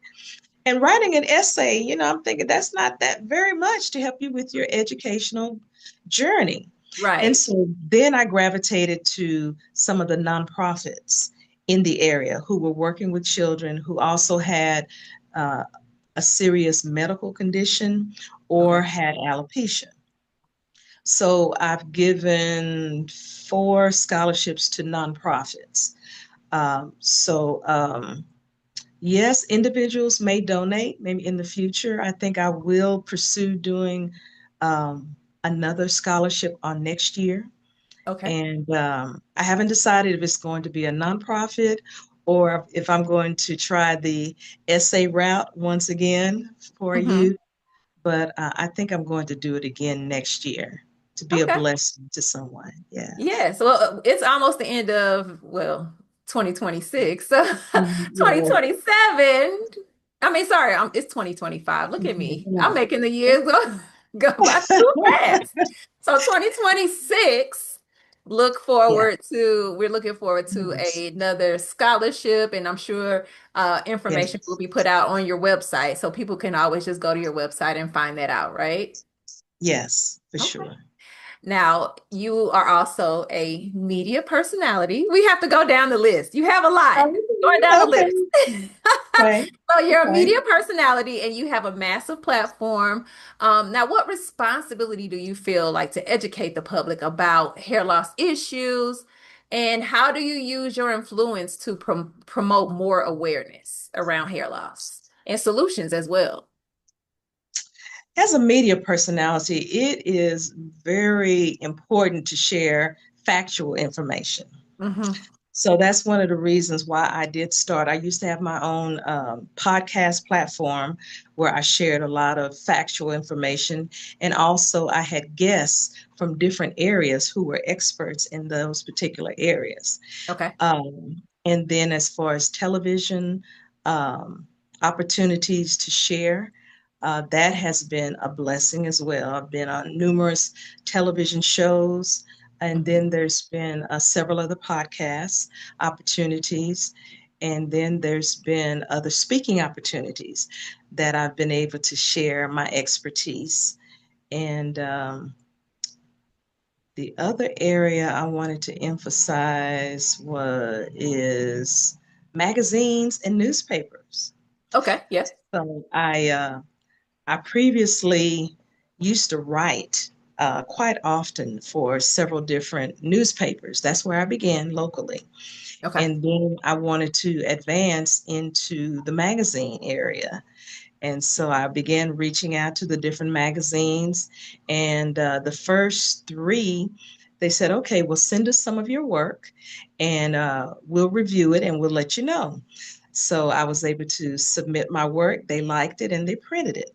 And writing an essay, I'm thinking that's not that very much to help you with your educational journey. And Right. so then I gravitated to some of the nonprofits in the area who were working with children who also had uh, a serious medical condition or Okay. had alopecia. So I've given 4 scholarships to nonprofits. Yes, individuals may donate maybe in the future. I think I will pursue doing another scholarship on next year. Okay. And I haven't decided if it's going to be a nonprofit or if I'm going to try the essay route once again for Mm-hmm. you. But I think I'm going to do it again next year to be a Okay. blessing to someone. Yes. Yes. Well, it's almost the end of, well, 2026. So Yes. 2027. I mean, sorry, it's 2025. Look at me. I'm making the years go by too fast. So 2026, Yeah. we're looking forward to Yes. another scholarship, and I'm sure information will Yes. be put out on your website. So people can always just go to your website and find that out, right? Yes, for Okay. sure. Now, you are also a media personality. We have to go down the list. You have a lot going down the Okay. list. Okay. So you're a Okay. media personality and you have a massive platform. Now, what responsibility do you feel like to educate the public about hair loss issues? And how do you use your influence to promote more awareness around hair loss and solutions as well? As a media personality, it is very important to share factual information. Hmm. So that's one of the reasons why I did start. I used to have my own podcast platform where I shared a lot of factual information. And also, I had guests from different areas who were experts in those particular areas. Okay. And then, as far as television um, opportunities to share, that has been a blessing as well. I've been on numerous television shows, and Mhm. then there's been several other podcast opportunities. And then there's been other speaking opportunities that I've been able to share my expertise. And the other area I wanted to emphasize is magazines and newspapers. Okay. Yeah. So I previously used to write quite often for several different newspapers. That's where I began locally. Okay. And then I wanted to advance into the magazine area. And so I began reaching out to the different magazines. And the first 3, they said, okay, well, send us some of your work and we'll review it and we'll let you know. So I was able to submit my work. They liked it and they printed it.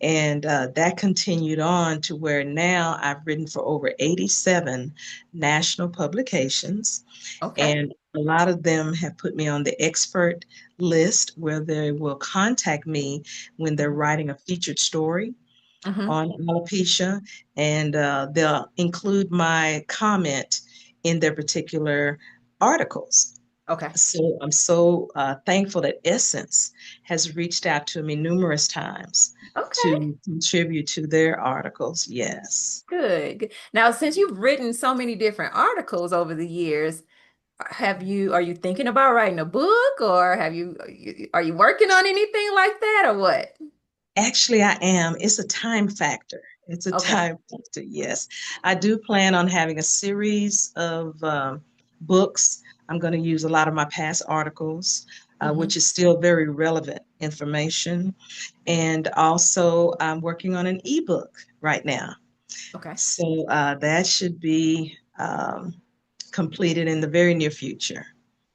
And that continued on to where now I've written for over 87 national publications. Okay. And a lot of them have put me on the expert list where they will contact me when they're writing a featured story Hmm. on alopecia. And they'll include my comment in their particular articles. Okay. So I'm so thankful that Essence has reached out to me numerous times Okay. to contribute to their articles. Yes. Good. Good. Now, since you've written so many different articles over the years, are you thinking about writing a book or are you working on anything like that or what? Actually, I am. It's a time factor. It's a Okay. time factor, yes. I do plan on having a series of books. I'm going to use a lot of my past articles, Hmm. which is still very relevant information. And also, I'm working on an ebook right now. Okay. So that should be completed in the very near future.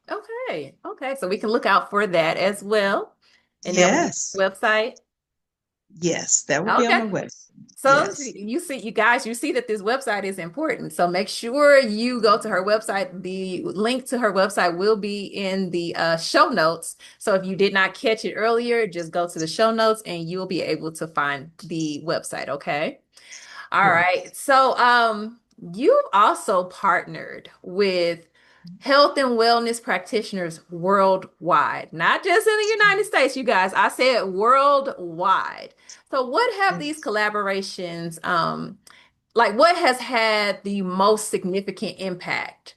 Okay. Okay. So we can look out for that as well. And that will be Yes. on the website. Yes, that will be on Okay. my website. So Yes. you see, you guys, you see that this website is important. So make sure you go to her website. The link to her website will be in the show notes. So if you did not catch it earlier, just go to the show notes and you'll be able to find the website. Okay. All Yeah. right. So you've also partnered with health and wellness practitioners worldwide, not just in the United States, you guys. I said worldwide. So what have these Yes. collaborations like what has had the most significant impact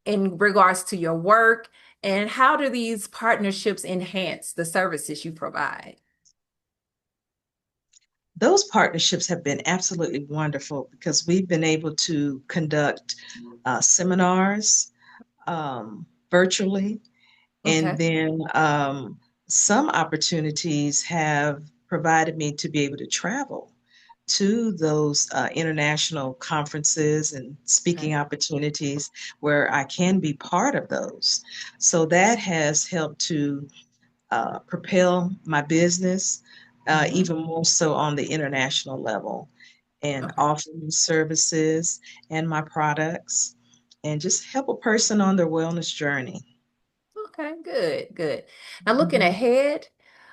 in regards to your work, and how do these partnerships enhance the services you provide? Those partnerships have been absolutely wonderful because we've been able to conduct seminars virtually, and Okay. then some opportunities have provided me to be able to travel to those international conferences and Okay. speaking opportunities where I can be part of those. So that has helped to propel my business Hmm. even more so on the international level, and Okay. offering services and my products and just help a person on their wellness journey. Okay, good, good. Now looking Mhm. ahead,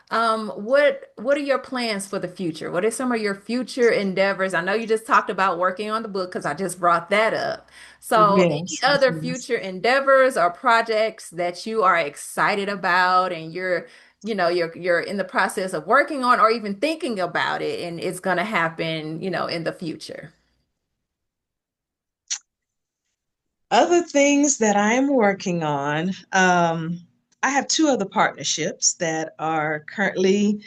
what are your plans for the future? What are some of your future endeavors? I know you just talked about working on the book because I just brought that up. So any Yes, yes, other yes. future endeavors or projects that you are excited about and you're in the process of working on or even thinking about it and it's gonna happen, in the future? Other things that I'm working on, I have two other partnerships that are currently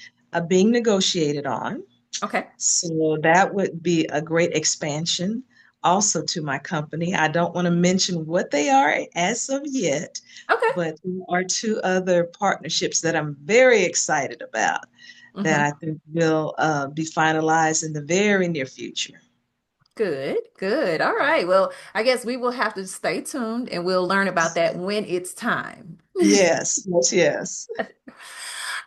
being negotiated on. Okay. So that would be a great expansion also to my company. I don't want to mention what they are as of yet, Okay. but there are two other partnerships that I'm very excited about that Hmm. I think will be finalized in the very near future. Good, good. All right. Well, I guess we will have to stay tuned and we'll learn about that when it's time. Yes, yes, yes.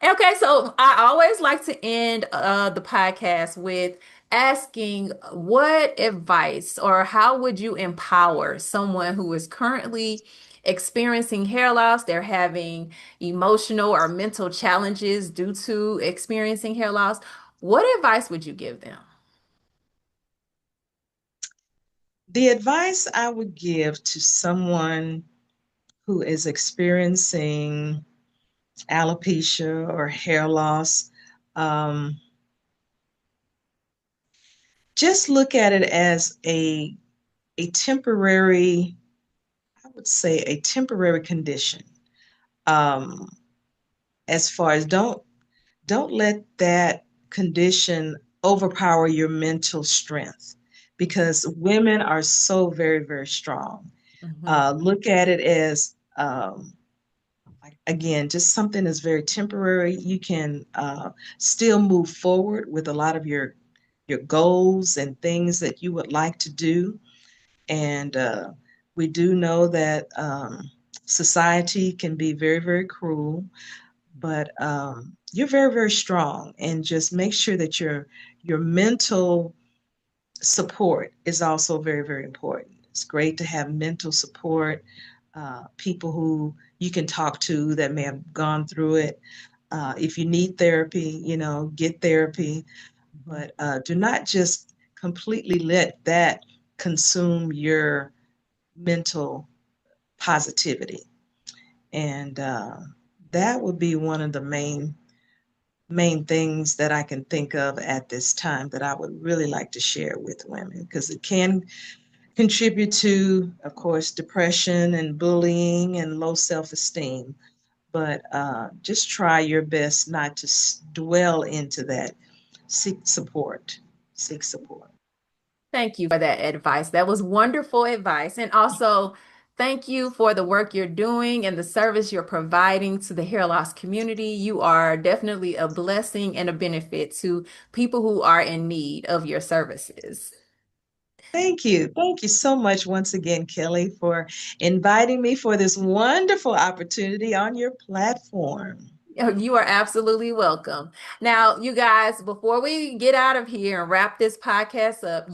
Okay, so I always like to end the podcast with asking what advice or how would you empower someone who is currently experiencing hair loss? They're having emotional or mental challenges due to experiencing hair loss. What advice would you give them? The advice I would give to someone who is experiencing alopecia or hair loss, um, just look at it as a temporary, I would say a temporary condition. Um, as far as don't let that condition overpower your mental strength, because women are so very, very strong. Mhm. Look at it as again, just something that's very temporary. You can still move forward with a lot of your goals and things that you would like to do. And we do know that society can be very, very cruel, but you're very, very strong. And just make sure that your mental support is also very, very important. It's great to have mental support, people who you can talk to that may have gone through it. If you need therapy, get therapy, but do not just completely let that consume your mental positivity. And that would be one of the main things that I can think of at this time that I would really like to share with women, because it can contribute to, of course, depression and bullying and low self-esteem. But just try your best not to dwell into that. Seek support. Seek support. Thank you for that advice. That was wonderful advice. And also, thank you for the work you're doing and the service you're providing to the hair loss community. You are definitely a blessing and a benefit to people who are in need of your services. Thank you. Thank you so much once again, Kelly, for inviting me for this wonderful opportunity on your platform. You are absolutely welcome. Now, you guys, before we get out of here and wrap this podcast up,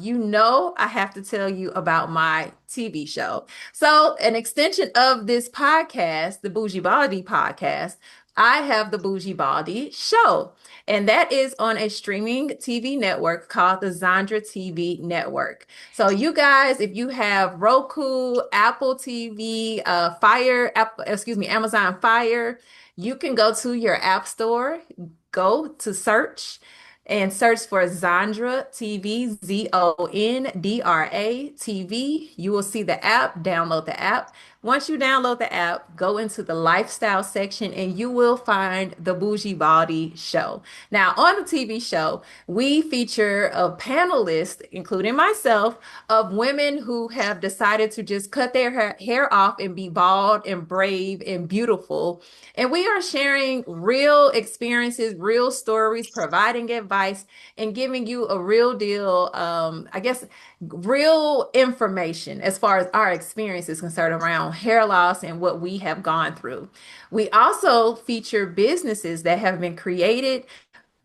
I have to tell you about my TV show. So, an extension of this podcast, the Bougie Baldie Podcast, I have the Bougie Baldie Show, and that is on a streaming TV network called the Zandra TV Network. So, you guys, if you have Roku, Apple TV, Amazon Fire, you can go to your app store, go to search, and search for Zandra TV, Zondra TV. You will see the app, download the app. Once you download the app, go into the lifestyle section and you will find the Bougie Baldie Show. Now, on the TV show, we feature a panelist, including myself, of women who have decided to just cut their hair off and be bald and brave and beautiful. And we are sharing real experiences, real stories, providing advice, and giving you a real deal, real information as far as our experience is concerned around hair loss and what we have gone through. We also feature businesses that have been created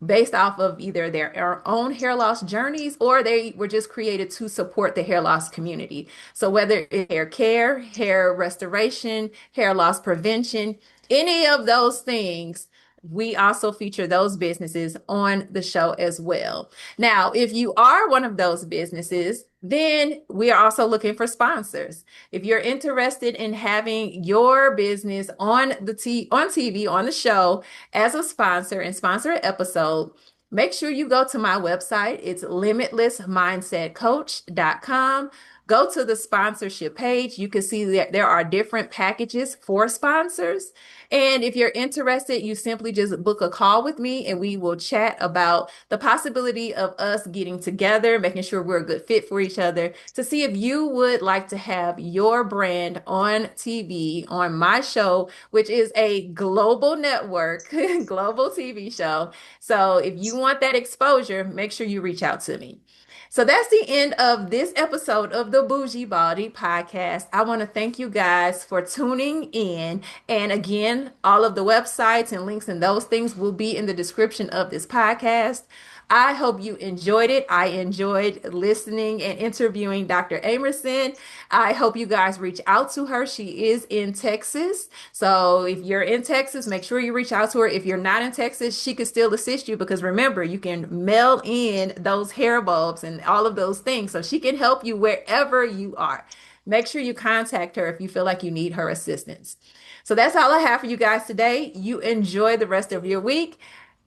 based off of either their own hair loss journeys or they were just created to support the hair loss community. So whether it's hair care, hair restoration, hair loss prevention, any of those things, we also feature those businesses on the show as well. Now, if you are one of those businesses, then we are also looking for sponsors. If you're interested in having your business on TV, on the show as a sponsor and sponsor an episode, make sure you go to my website. It's limitlessmindsetcoach.com. Go to the sponsorship page. You can see that there are different packages for sponsors. And if you're interested, you simply just book a call with me and we will chat about the possibility of us getting together, making sure we're a good fit for each other, to see if you would like to have your brand on TV on my show, which is a global network, global TV show. So if you want that exposure, make sure you reach out to me. So that's the end of this episode of the Bougie Baldie Podcast. I want to thank you guys for tuning in. And again, all of the websites and links and those things will be in the description of this podcast. I hope you enjoyed it. I enjoyed listening and interviewing Dr. Amerson. I hope you guys reach out to her. She is in Texas. So if you're in Texas, make sure you reach out to her. If you're not in Texas, she could still assist you because remember, you can mail in those hair bulbs and all of those things. So she can help you wherever you are. Make sure you contact her if you feel like you need her assistance. So that's all I have for you guys today. You enjoy the rest of your week.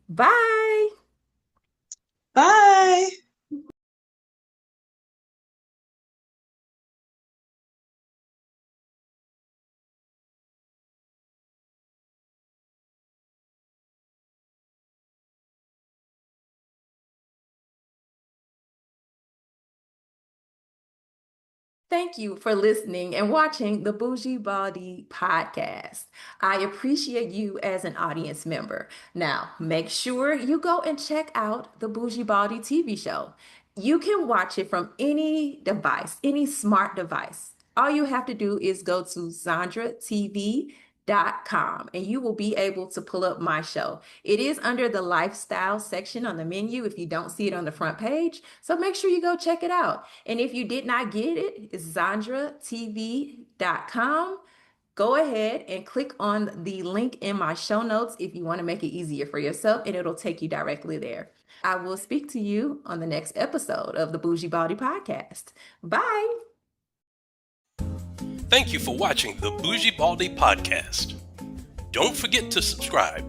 Bye. Bye. Thank you for listening and watching the Bougie Baldie Podcast. I appreciate you as an audience member. Now, make sure you go and check out the Bougie Baldie TV show. You can watch it from any device, any smart device. All you have to do is go to ZandraTV.com and you will be able to pull up my show. It is under the lifestyle section on the menu if you don't see it on the front page. So make sure you go check it out. And if you did not get it, it's ZandraTV.com. Go ahead and click on the link in my show notes if you want to make it easier for yourself, and it'll take you directly there. I will speak to you on the next episode of the Bougie Baldie Podcast. Bye. Thank you for watching the Bougie Baldie Podcast. Don't forget to subscribe